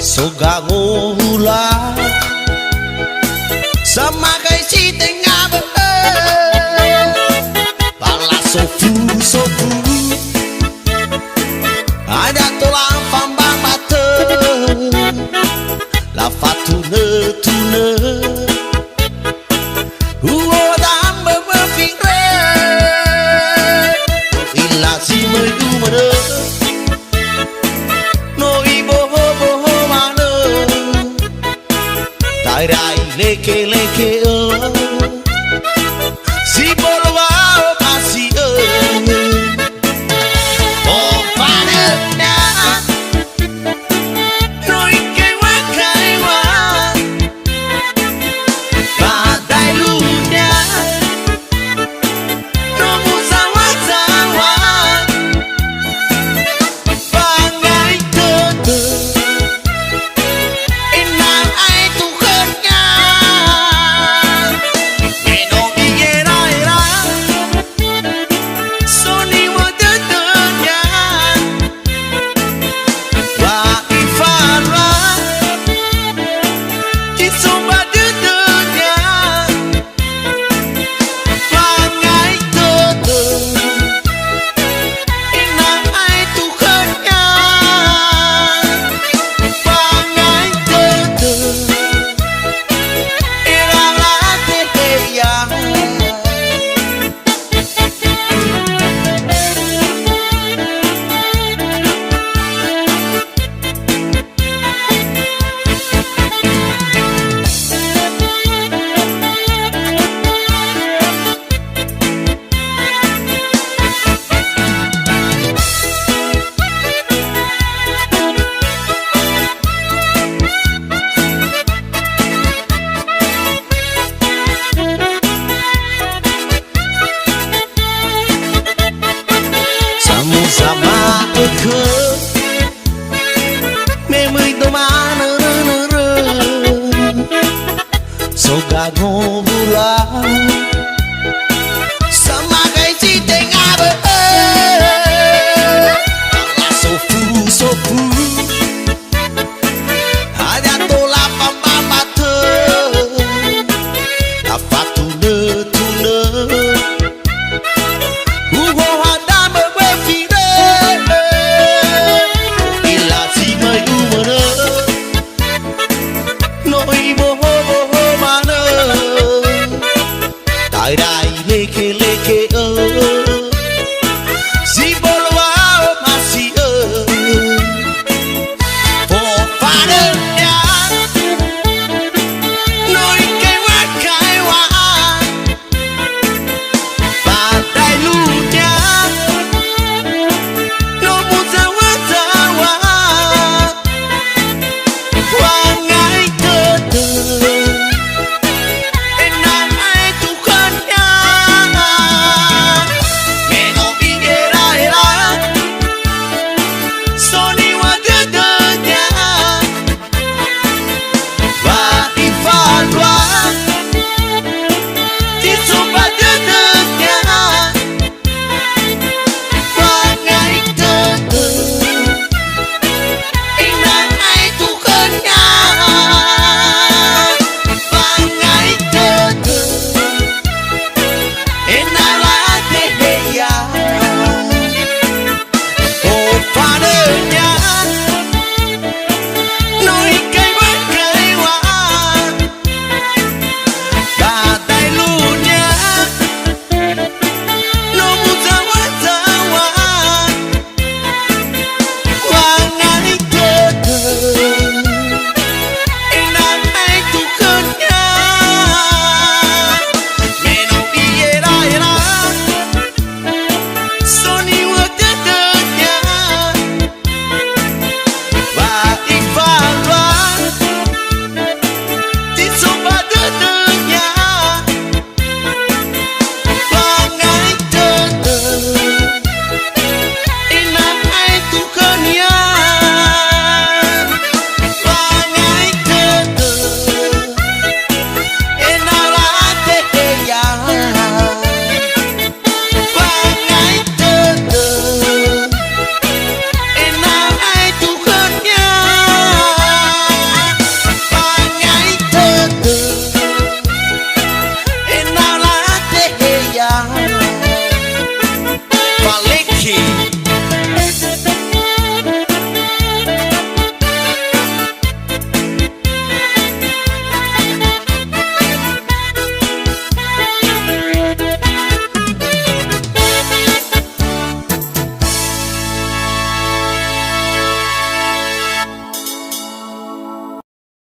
Soga ngula sama kay si tengah pala sofu sofu ada tulang pambang mata la fatune tune uodam berpikir illa si medu mana no ibo boho mana tai rai leke leke si bolwa masih oh pada dah no ike wakai wa badai lunya no musawa sawa bangai tete inang ai tu kerja menong igera era soni wa tetenya wa ifara kisumba tetenya bangai tete inang ai tu kerja bangai tete era la teteya sama aku memang itu mana soga ngobula sama kayak si tengah sofu sofu ada tolak pambang mata apa tune tune tai rai leke leke si bolwa masih for padanya no ike wakai wa badai lunya no musawa sawa wangai tete If I